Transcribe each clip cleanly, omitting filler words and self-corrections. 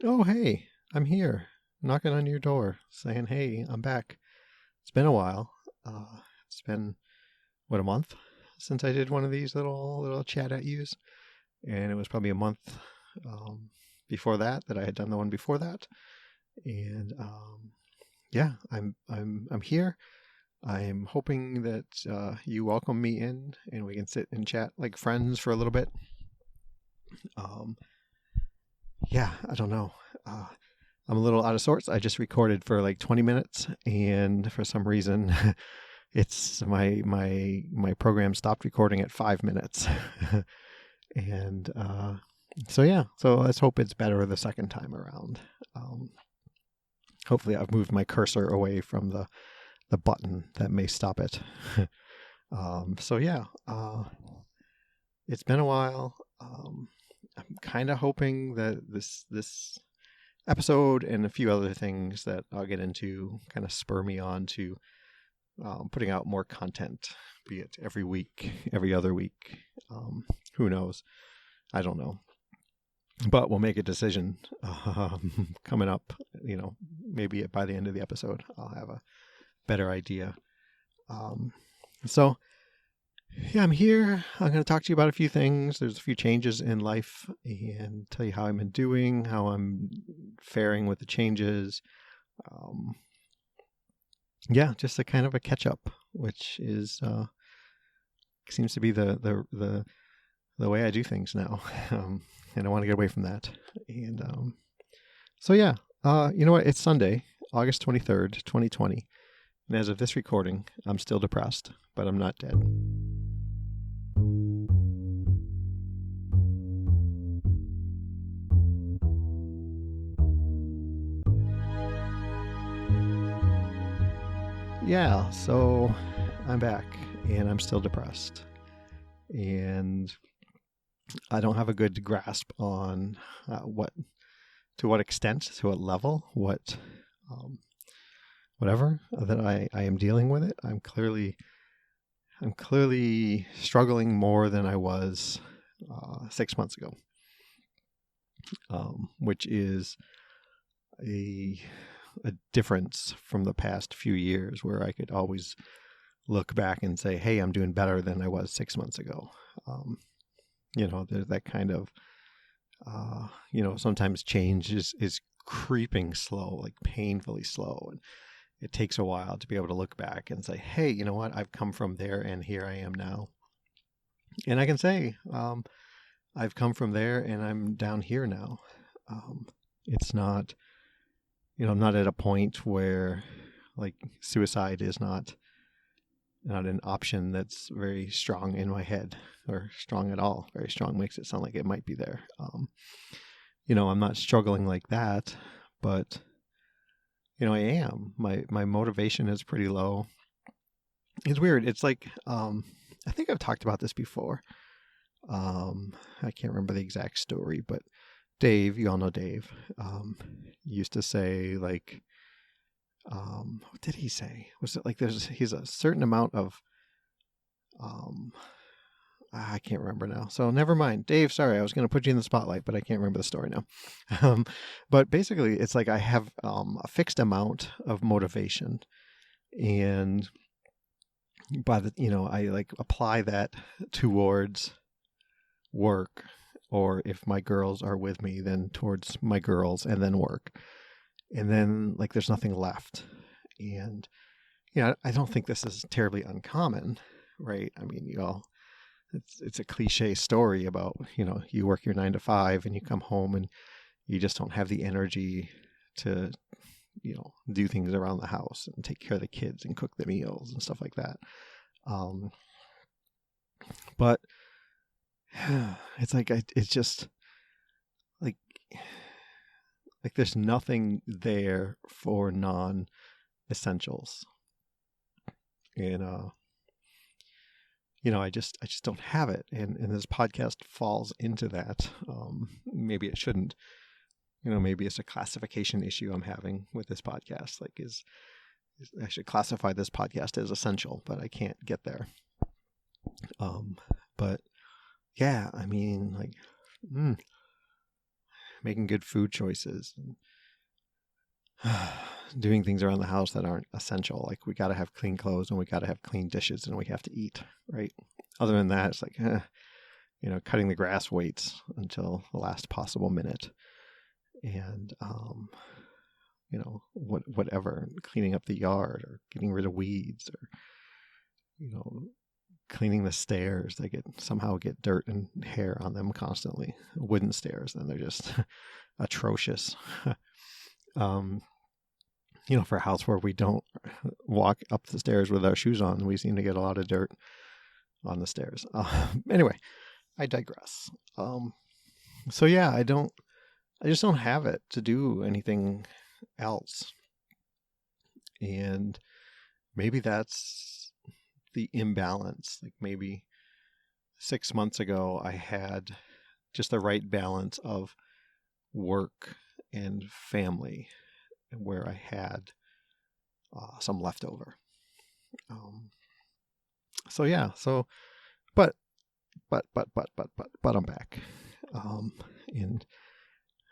Oh, hey, I'm here, knocking on your door, saying, hey, I'm back. It's been a while. It's been, what, a month since I did one of these little chat at yous, and it was probably a month um, before that I had done the one before that, and yeah, I'm here. I'm hoping that you welcome me in, and we can sit and chat like friends for a little bit. Um, yeah, I don't know. Uh, I'm a little out of sorts. I just recorded for like 20 minutes, and for some reason, it's my program stopped recording at 5 minutes, and so yeah. So let's hope it's better the second time around. Um, Hopefully, I've moved my cursor away from the button that may stop it. So yeah, it's been a while. I'm kind of hoping that this episode and a few other things that I'll get into kind of spur me on to putting out more content, be it every week, every other week. Who knows? I don't know. But we'll make a decision coming up. Maybe by the end of the episode, I'll have a better idea. Um, so, yeah, I'm here. I'm going to talk to you about a few things. There's a few changes in life and tell you how I'm been doing, how I'm faring with the changes. Um, yeah, just a kind of a catch up, which is seems to be the way I do things now, and I want to get away from that. And so yeah, you know what? It's Sunday, August 23rd, 2020, and as of this recording, I'm still depressed, but I'm not dead. Yeah, so I'm back, and I'm still depressed, and I don't have a good grasp on to what extent, to what level, um, whatever that I am dealing with it. I'm clearly struggling more than I was 6 months ago, which is a a difference from the past few years where I could always look back and say, "Hey, I'm doing better than I was 6 months ago." There's that kind of sometimes change is creeping slow, like painfully slow, and it takes a while to be able to look back and say, hey, you know what? I've come from there and here I am now. And I can say, I've come from there and I'm down here now. It's not, I'm not at a point where like suicide is not an option that's very strong in my head or strong at all. Very strong makes it sound like it might be there. I'm not struggling like that, but I am. My motivation is pretty low. It's weird. It's like I think I've talked about this before. I can't remember the exact story, but Dave, you all know Dave, used to say like, what did he say? Was it like he's a certain amount of I can't remember now. So never mind. Dave, sorry, I was going to put you in the spotlight, but I can't remember the story now. But basically, it's like I have a fixed amount of motivation, and I like apply that towards work, or if my girls are with me, then towards my girls, and then work, and then like there's nothing left. And I don't think this is terribly uncommon, right? I mean, it's a cliche story about you work your 9 to 5 and you come home and you just don't have the energy to do things around the house and take care of the kids and cook the meals and stuff like that. But it's like it's just like there's nothing there for non-essentials, and I just don't have it, and this podcast falls into that. Maybe it shouldn't. Maybe it's a classification issue I'm having with this podcast. Like, I should classify this podcast as essential, but I can't get there. But yeah, I mean, like, making good food choices, and doing things around the house that aren't essential. Like we got to have clean clothes and we got to have clean dishes and we have to eat, right? Other than that, it's like, cutting the grass waits until the last possible minute. And, whatever, cleaning up the yard or getting rid of weeds or, cleaning the stairs. They somehow get dirt and hair on them constantly. Wooden stairs, and they're just atrocious. For a house where we don't walk up the stairs with our shoes on, we seem to get a lot of dirt on the stairs. Anyway, I digress. So yeah, I just don't have it to do anything else. And maybe that's the imbalance. Like maybe 6 months ago, I had just the right balance of work and family, where I had some leftover. But I'm back. And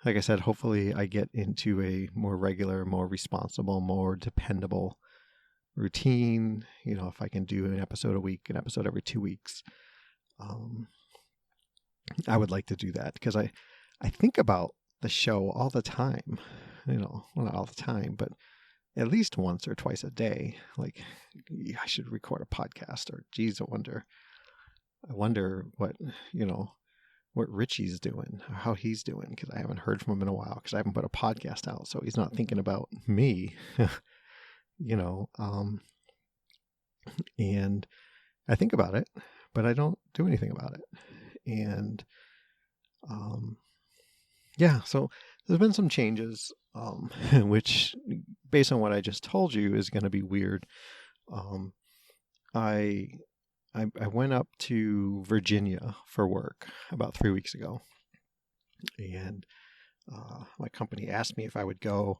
like I said, hopefully I get into a more regular, more responsible, more dependable routine. If I can do an episode a week, an episode every 2 weeks, I would like to do that, because I think about the show all the time. Well, not all the time, but at least once or twice a day. Like, I should record a podcast, or geez, I wonder what, what Richie's doing, or how he's doing, because I haven't heard from him in a while, because I haven't put a podcast out, so he's not thinking about me, and I think about it, but I don't do anything about it. And, so there's been some changes, which, based on what I just told you, is going to be weird. I went up to Virginia for work about 3 weeks ago, and my company asked me if I would go.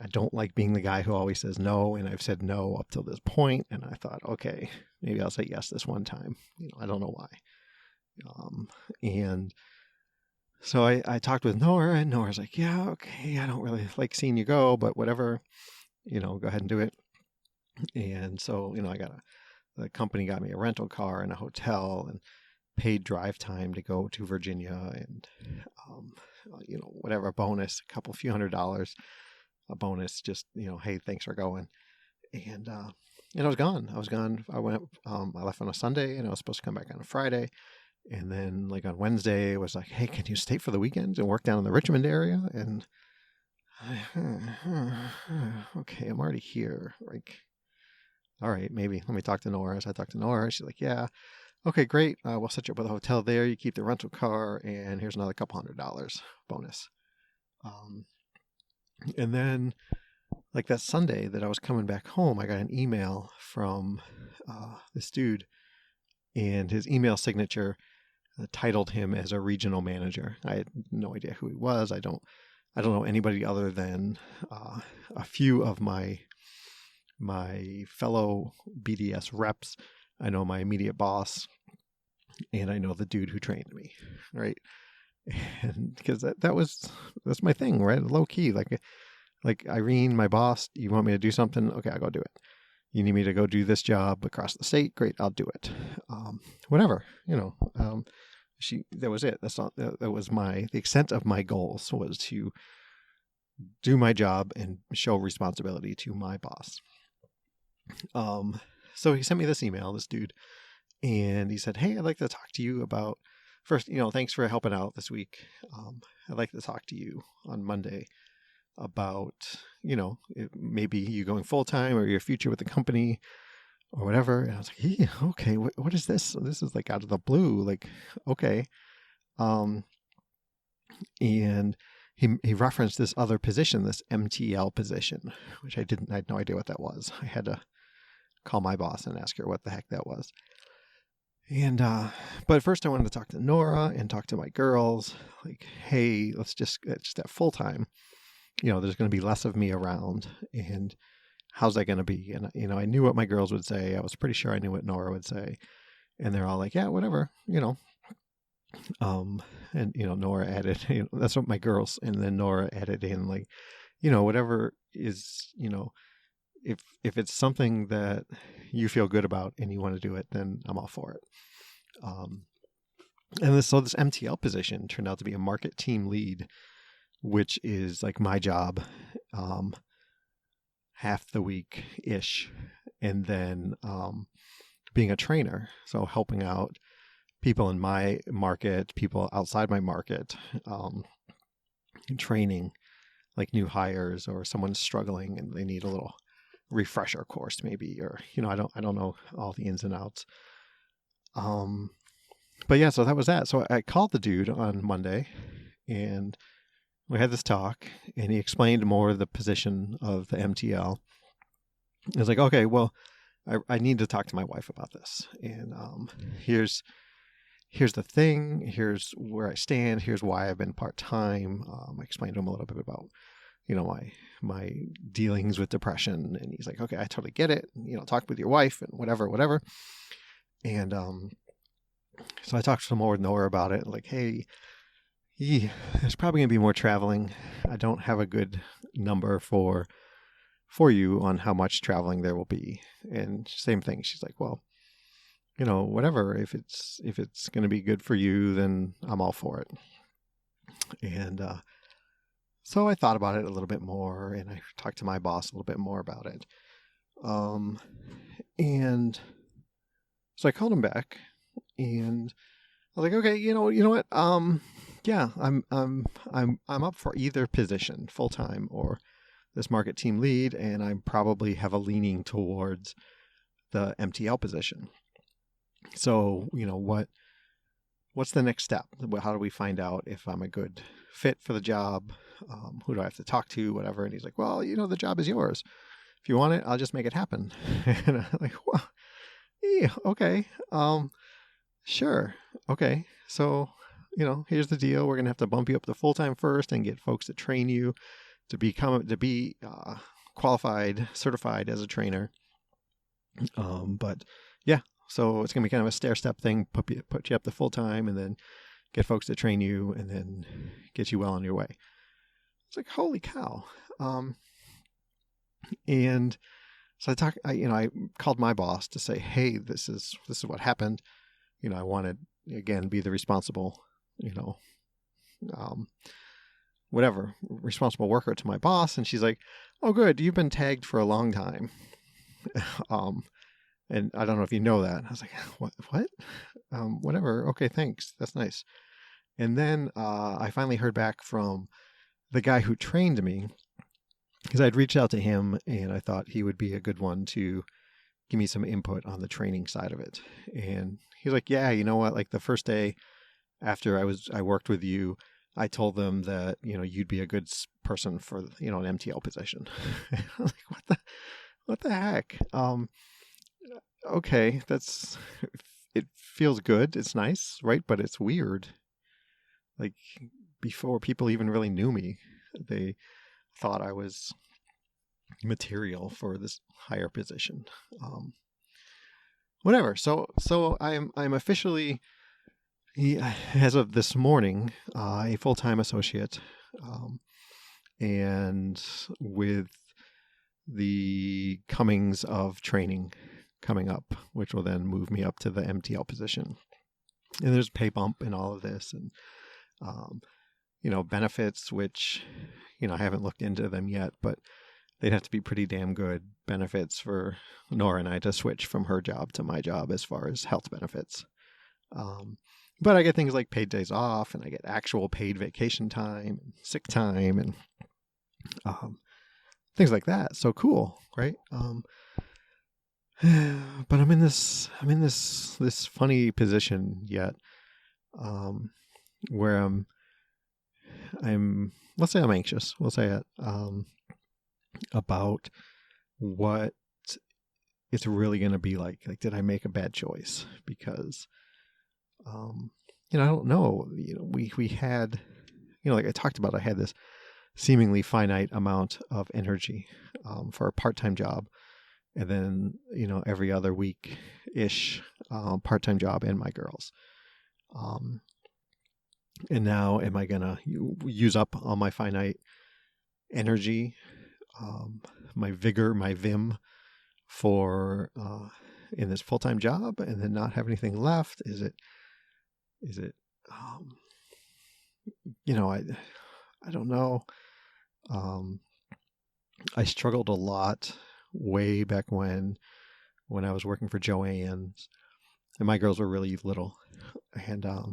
I don't like being the guy who always says no, and I've said no up till this point, and I thought, okay, maybe I'll say yes this one time. I don't know why. And so I talked with Nora, and Nora's like, yeah, okay, I don't really like seeing you go, but whatever, go ahead and do it. And so, the company got me a rental car and a hotel and paid drive time to go to Virginia, and, whatever, a bonus, a few $100s, a bonus, just, hey, thanks for going. And I was gone. I left on a Sunday, and I was supposed to come back on a Friday. And then, like, on Wednesday, it was like, hey, can you stay for the weekend and work down in the Richmond area? And okay, I'm already here. Like, all right, maybe let me talk to Nora. So I talked to Nora. She's like, yeah, okay, great. We'll set you up with a hotel there. You keep the rental car, and here's another couple $100 bonus. And then, like, that Sunday that I was coming back home, I got an email from this dude, and his email signature titled him as a regional manager. I had no idea who he was. I don't know anybody other than a few of my fellow BDS reps. I know my immediate boss, and I know the dude who trained me, right? And because that's my thing, right? Low key, like Irene, my boss. You want me to do something? Okay, I'll go do it. You need me to go do this job across the state? Great, I'll do it. Whatever, that was it. That was the extent of my goals, was to do my job and show responsibility to my boss. So he sent me this email, this dude, and he said, hey, I'd like to talk to you about, first, thanks for helping out this week. I'd like to talk to you on Monday about, maybe you going full-time or your future with the company or whatever. And I was like, yeah, okay, what is this? This is like out of the blue. Like, okay. And he referenced this other position, this MTL position, which I had no idea what that was. I had to call my boss and ask her what the heck that was. And, but first I wanted to talk to Nora and talk to my girls. Like, hey, let's just at full time, there's going to be less of me around, and how's that going to be? And, I knew what my girls would say. I was pretty sure I knew what Nora would say. And they're all like, yeah, whatever, And Nora added, that's what my girls, and then Nora added in like, whatever is, if it's something that you feel good about and you want to do it, then I'm all for it. And this MTL position turned out to be a market team lead, which is like my job, half the week ish, and then being a trainer, so helping out people in my market, people outside my market, training like new hires, or someone's struggling and they need a little refresher course maybe, or I don't know all the ins and outs. But yeah, so that was that. So I called the dude on Monday and we had this talk, and he explained more of the position of the MTL. I was like, okay, well, I need to talk to my wife about this. And here's the thing. Here's where I stand. Here's why I've been part-time. I explained to him a little bit about, my dealings with depression. And he's like, okay, I totally get it. Talk with your wife and whatever. And so I talked some more with Nora about it. Like, hey, there's probably going to be more traveling. I don't have a good number for you on how much traveling there will be. And same thing. She's like, well, whatever. If it's going to be good for you, then I'm all for it. And so I thought about it a little bit more, and I talked to my boss a little bit more about it. And so I called him back, and I was like, okay, you know what? Yeah, I'm up for either position, full time or this market team lead, and I probably have a leaning towards the MTL position. So, what's the next step? How do we find out if I'm a good fit for the job? Who do I have to talk to? Whatever. And he's like, well, the job is yours. If you want it, I'll just make it happen. And I'm like, well, yeah, okay. Sure. Okay. So, here's the deal. We're going to have to bump you up to full-time first and get folks to train you to be qualified, certified as a trainer. But yeah, so it's going to be kind of a stair-step thing, put you up to full-time, and then get folks to train you, and then get you well on your way. It's like, holy cow. And so I called my boss to say, hey, this is what happened. I wanted, again, be the responsible, responsible worker to my boss. And she's like, oh, good. You've been tagged for a long time. And I don't know if you know that. I was like, what? Whatever. Okay, thanks. That's nice. And then I finally heard back from the guy who trained me, because I'd reached out to him and I thought he would be a good one to give me some input on the training side of it. And he's like, yeah, you know what? Like the first day after I worked with you, I told them that, you'd be a good person for, an MTL position. I'm like, what the heck? Okay, it feels good. It's nice, right? But it's weird. Like before people even really knew me, they thought I was material for this higher position. Whatever. So I'm officially, as of this morning, a full-time associate, and with the comings of training coming up, which will then move me up to the MTL position. And there's pay bump and all of this, and benefits, which I haven't looked into them yet, but they'd have to be pretty damn good benefits for Nora and I to switch from her job to my job as far as health benefits. But I get things like paid days off, and I get actual paid vacation time, and sick time, and things like that. So cool, right? But I'm in this funny position yet, where I'm let's say I'm anxious. We'll say it, about what it's really going to be like. Like, did I make a bad choice? Because, I don't know. We had, like I talked about, I had this seemingly finite amount of energy for a part-time job. And then, every other week-ish part-time job and my girls. And now am I going to use up all my finite energy, my vigor, my vim for in this full-time job and then not have anything left? Is it I don't know. I struggled a lot way back when I was working for Joann's, and my girls were really little, and I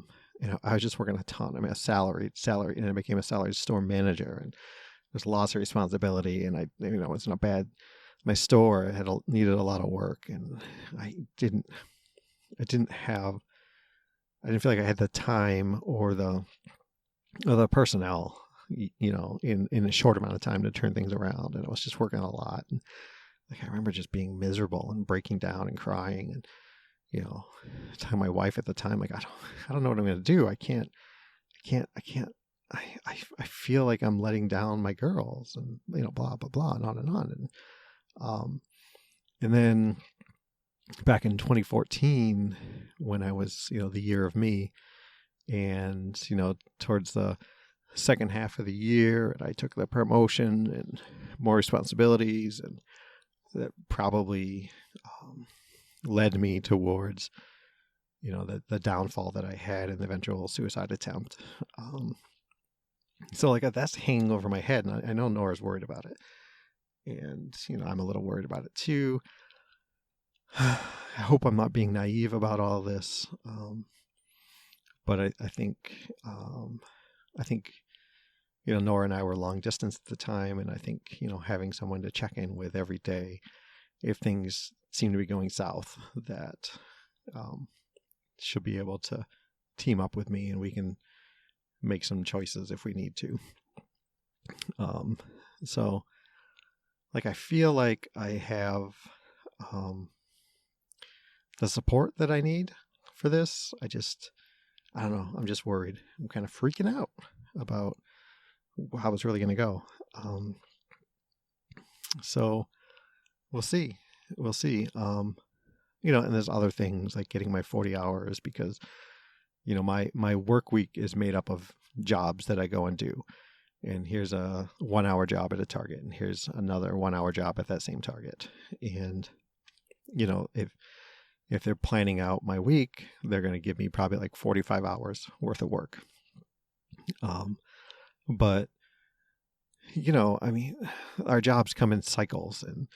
was just working a ton. I mean, a salary, and I became a salaried store manager, and there's lots of responsibility, and it wasn't a bad. My store needed a lot of work, and I didn't feel like I had the time or the personnel, in a short amount of time to turn things around. And I was just working a lot. And I remember just being miserable and breaking down and crying and, telling my wife at the time, like, I don't know what I'm going to do. I feel like I'm letting down my girls and, blah, blah, blah, and on and on. And then back in 2014, when I was, the year of me, and, towards the second half of the year, and I took the promotion and more responsibilities, and that probably led me towards, the downfall that I had and the eventual suicide attempt. So that's hanging over my head, and I know Nora's worried about it, and I'm a little worried about it too. I hope I'm not being naive about all this, but I think Nora and I were long distance at the time, and I think having someone to check in with every day if things seem to be going south, that should be able to team up with me, and we can make some choices if we need to. So I feel like I have the support that I need for this. I don't know. I'm just worried. I'm kind of freaking out about how it's really going to go. So we'll see. And there's other things like getting my 40 hours because, my work week is made up of jobs that I go and do. And here's a 1 hour job at a Target, and here's another 1 hour job at that same Target. And, if they're planning out my week, they're going to give me probably like 45 hours worth of work. But, our jobs come in cycles. And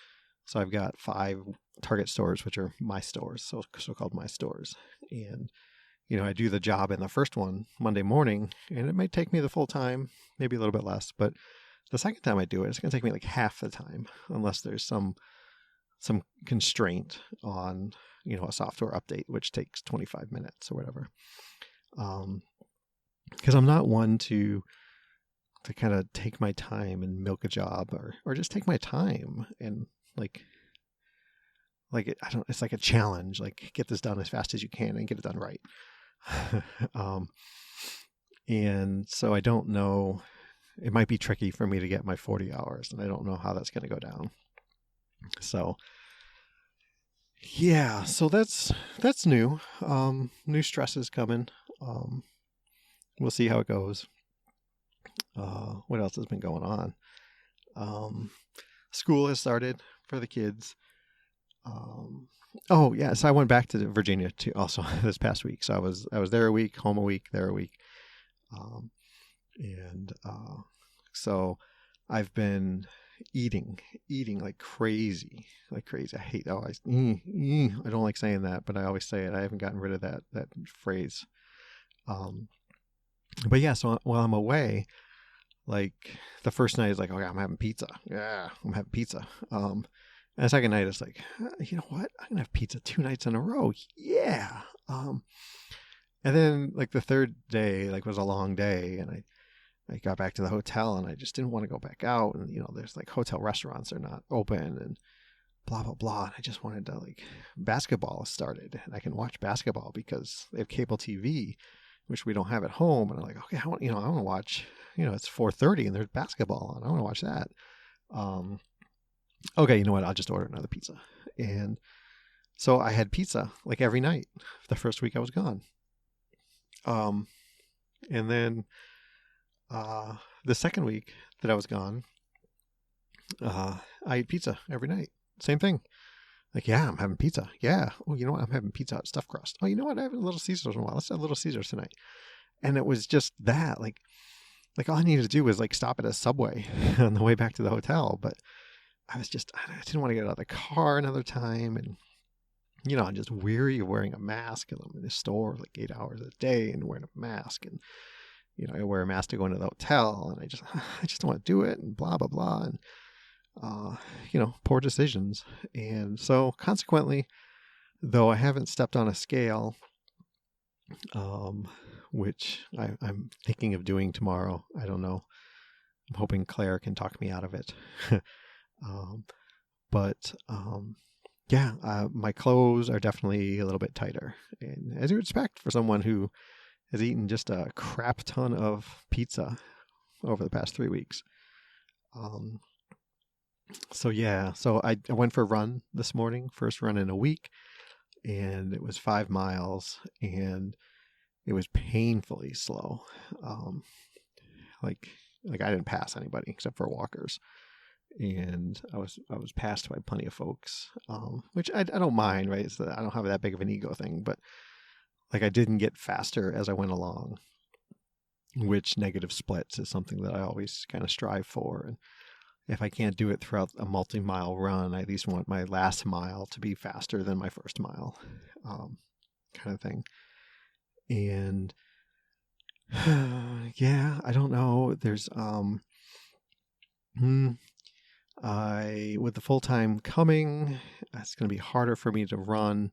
so I've got 5 Target stores, which are my stores, so-called my stores. And, I do the job in the first one Monday morning, and it might take me the full time, maybe a little bit less. But the second time I do it, it's going to take me like half the time, unless there's some constraint on, a software update, which takes 25 minutes or whatever. Because I'm not one to kind of take my time and milk a job, or just take my time and it's like a challenge, like get this done as fast as you can and get it done right. And so I don't know, it might be tricky for me to get my 40 hours, and I don't know how that's going to go down. So yeah, so that's new. New stress is coming. We'll see how it goes. What else has been going on? School has started for the kids. So I went back to Virginia too, also this past week. So I was there a week, home a week, there a week. So I've been eating like crazy. I hate, I don't like saying that, but I always say it. I haven't gotten rid of that phrase. But yeah, so while I'm away, like the first night is like, okay, I'm having pizza. Yeah, I'm having pizza. And the second night is like, you know what? I'm going to have pizza 2 nights in a row. Yeah. And then like the third day, was a long day, and I got back to the hotel, and I just didn't want to go back out. And, there's like hotel restaurants are not open and blah, blah, blah. And I just wanted to basketball started, and I can watch basketball because they have cable TV, which we don't have at home. And I'm like, okay, I want to watch, it's 4:30 and there's basketball on. I want to watch that. Okay, you know what? I'll just order another pizza. And so I had pizza like every night the first week I was gone. And then the second week that I was gone, I ate pizza every night. Same thing. Like, yeah, I'm having pizza. Yeah. Oh, you know what? I'm having pizza at stuffed crust. Oh, you know what? I haven't Little Caesars in a while. Let's have Little Caesars tonight. And it was just that. Like all I needed to do was like stop at a Subway on the way back to the hotel. But I didn't want to get out of the car another time. And, I'm just weary of wearing a mask. And I'm in the store like 8 hours a day and wearing a mask. And, I wear a mask to go into the hotel. And I just don't want to do it and blah, blah, blah. And, poor decisions. And so consequently, though I haven't stepped on a scale, which I'm thinking of doing tomorrow. I don't know. I'm hoping Claire can talk me out of it. But my clothes are definitely a little bit tighter. And as you would expect for someone who has eaten just a crap ton of pizza over the past 3 weeks. So I went for a run this morning, first run in a week, and it was 5 miles, and it was painfully slow. Like I didn't pass anybody except for walkers, and I was passed by plenty of folks, which I don't mind, right? I don't have that big of an ego thing, but like I didn't get faster as I went along, which negative splits is something that I always kind of strive for. And if I can't do it throughout a multi-mile run, I at least want my last mile to be faster than my first mile, kind of thing. And I don't know. There's with the full time coming, it's going to be harder for me to run.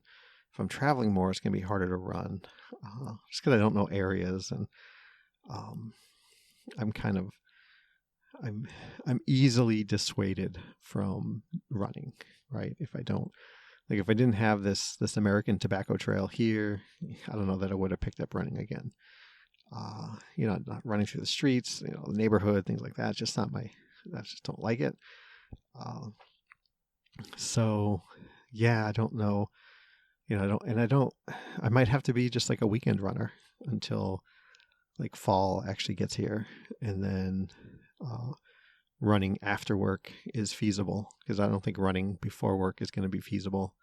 If I'm traveling more, it's going to be harder to run, just because I don't know areas, and I'm easily dissuaded from running, right? If I didn't have this American tobacco trail here, I don't know that I would have picked up running again. Not running through the streets, the neighborhood, things like that. Just not I just don't like it. I don't know. I might have to be just like a weekend runner until like fall actually gets here. And then, running after work is feasible, because I don't think running before work is going to be feasible.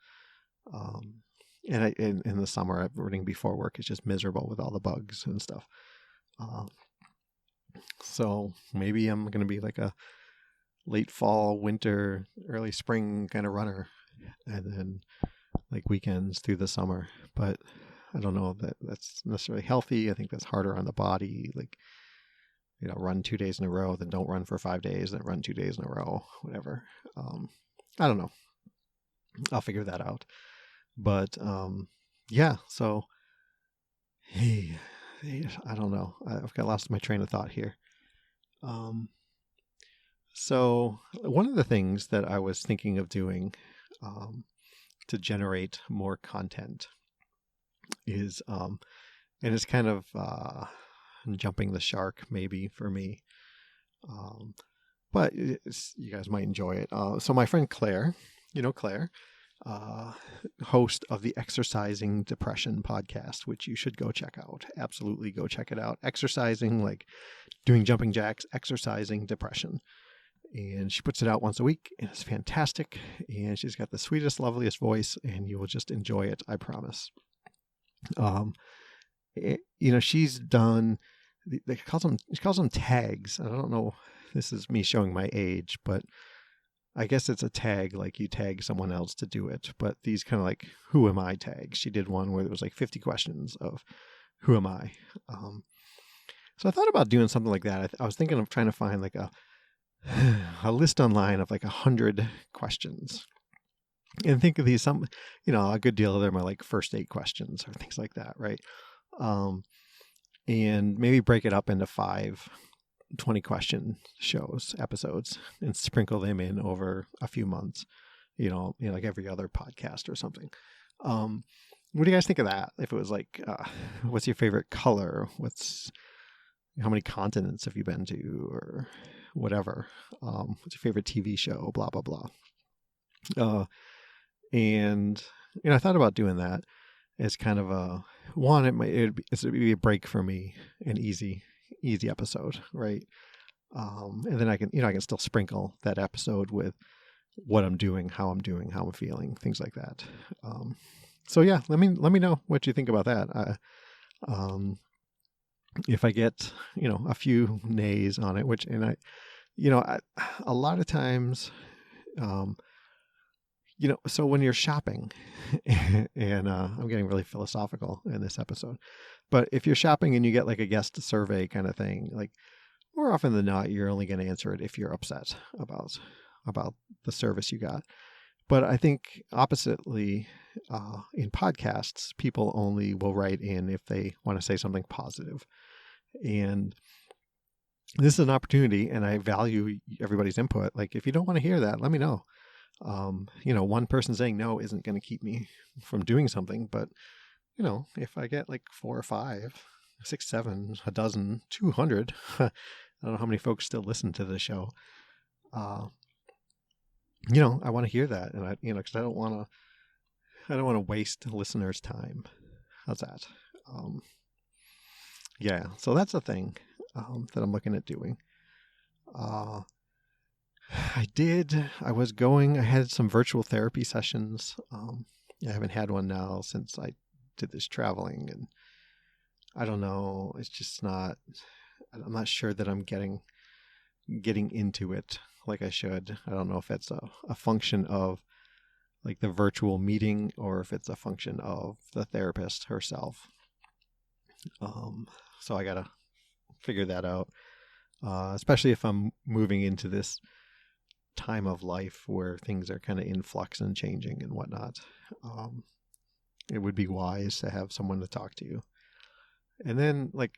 And in the summer, running before work is just miserable with all the bugs and stuff. So maybe I'm going to be like a late fall, winter, early spring kind of runner, and then like weekends through the summer. But I don't know that that's necessarily healthy. I think that's harder on the body. Like, run 2 days in a row, then don't run for 5 days, then run 2 days in a row, whatever. I don't know. I'll figure that out. But, so, hey, I don't know. I've got lost my train of thought here. So one of the things that I was thinking of doing, to generate more content is, and it's kind of, jumping the shark maybe for me, but you guys might enjoy it. So my friend Claire, Claire, host of the Exercising Depression podcast, which you should go check out. Absolutely go check it out. Exercising, like doing jumping jacks, exercising depression. And she puts it out once a week, and it's fantastic. And she's got the sweetest, loveliest voice, and you will just enjoy it, I promise. She's done, she calls them tags. I don't know, this is me showing my age, but I guess it's a tag, like you tag someone else to do it. But these kind of like, who am I tags. She did one where there was like 50 questions of who am I? So I thought about doing something like that. I was thinking of trying to find like a list online of like 100 questions, and think of these, a good deal of them are like first aid questions or things like that, right? And maybe break it up into 5 20-question episodes, and sprinkle them in over a few months, like every other podcast or something. What do you guys think of that? If it was like, what's your favorite color? How many continents have you been to, or whatever? What's your favorite TV show? Blah, blah, blah. And, I thought about doing that. as kind of a one. It'd be a break for me, an easy episode, right? And then I can still sprinkle that episode with what I'm doing, how I'm feeling, things like that. So yeah, let me know what you think about that. If I get, a few nays on it, a lot of times, so when you're shopping, and I'm getting really philosophical in this episode, but if you're shopping and you get like a guest survey kind of thing, like more often than not, you're only going to answer it if you're upset about the service you got. But I think oppositely, in podcasts, people only will write in if they want to say something positive. And this is an opportunity, and I value everybody's input. Like, if you don't want to hear that, let me know. One person saying no isn't going to keep me from doing something. But, if I get like 4 or 5, 6, 7, a dozen, 200, I don't know how many folks still listen to the show. I want to hear that, and because I don't want to waste listeners' time. How's that? Yeah, so that's a thing that I'm looking at doing. I had some virtual therapy sessions. I haven't had one now since I did this traveling, and I don't know. It's just I'm not sure that I'm getting into it like I should. I don't know if it's a function of like the virtual meeting or if it's a function of the therapist herself. So I got to figure that out, especially if I'm moving into this time of life where things are kind of in flux and changing and whatnot. It would be wise to have someone to talk to. And then, like,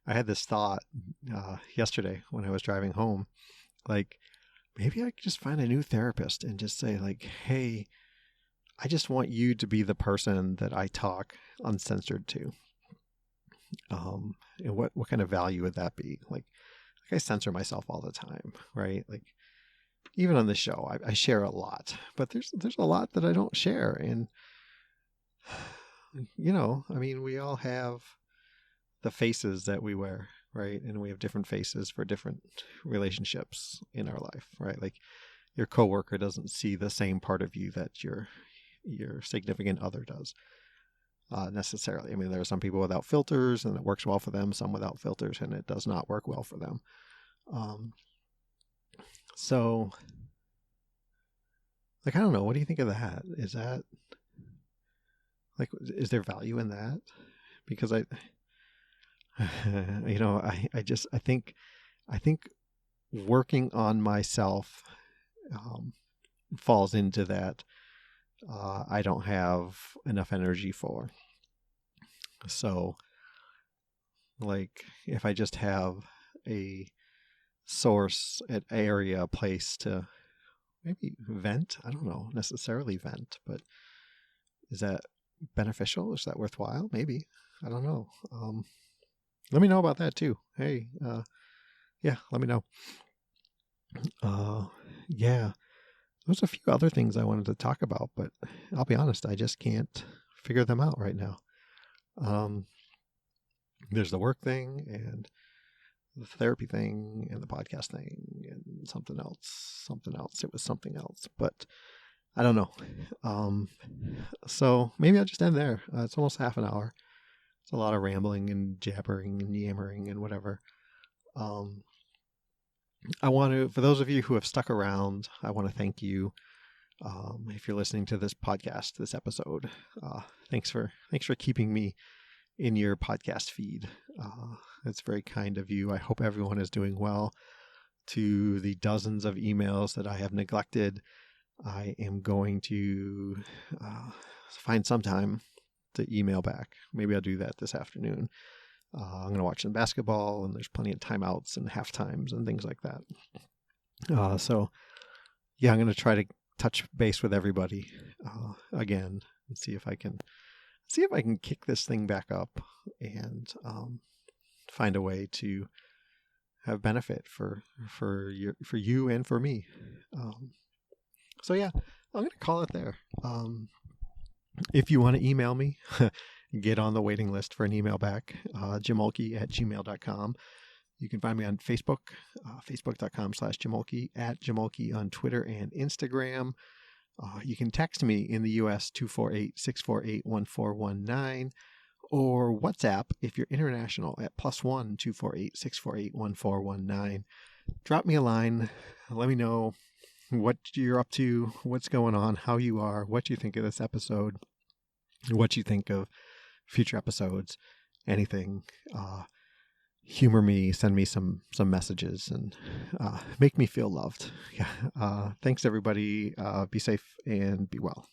I had this thought yesterday when I was driving home, like, maybe I could just find a new therapist and just say, like, hey, I just want you to be the person that I talk uncensored to. And what kind of value would that be? Like I censor myself all the time, right? Like, even on this show, I share a lot, but there's a lot that I don't share. And, we all have the faces that we wear, right? And we have different faces for different relationships in our life, right? Like, your coworker doesn't see the same part of you that your significant other does, necessarily. I mean, there are some people without filters and it works well for them, some without filters and it does not work well for them. So, like, I don't know. What do you think of that? Is that, like, is there value in that? Because I think working on myself falls into that. I don't have enough energy for. So, like, if I just have a source, an area, a place to maybe vent, I don't know, necessarily vent, but is that beneficial? Is that worthwhile? Maybe. I don't know. Let me know about that too. Hey, yeah, let me know. Yeah. There's a few other things I wanted to talk about, but I'll be honest, I just can't figure them out right now. There's the work thing and the therapy thing and the podcast thing and something else. It was something else, but I don't know. So maybe I'll just end there. It's almost half an hour. It's a lot of rambling and jabbering and yammering and whatever. I want to, for those of you who have stuck around, I want to thank you. If you're listening to this podcast, this episode, thanks for keeping me in your podcast feed. It's very kind of you. I hope everyone is doing well. To the dozens of emails that I have neglected, I am going to find some time to email back. Maybe I'll do that this afternoon. I'm going to watch some basketball, and there's plenty of timeouts and half times and things like that. So, yeah, I'm going to try to touch base with everybody again and see if I can kick this thing back up and find a way to have benefit for you and for me. So yeah, I'm going to call it there. If you want to email me, get on the waiting list for an email back, jamolke@gmail.com. You can find me on Facebook, facebook.com/Jamolke, @Jamolke on Twitter and Instagram. You can text me in the U.S. 248-648-1419 or WhatsApp if you're international at +1 248-648-1419. Drop me a line. Let me know what you're up to, what's going on, how you are, what you think of this episode, what you think of future episodes, anything. Humor me, send me some messages, and make me feel loved. Yeah. Thanks, everybody. Be safe and be well.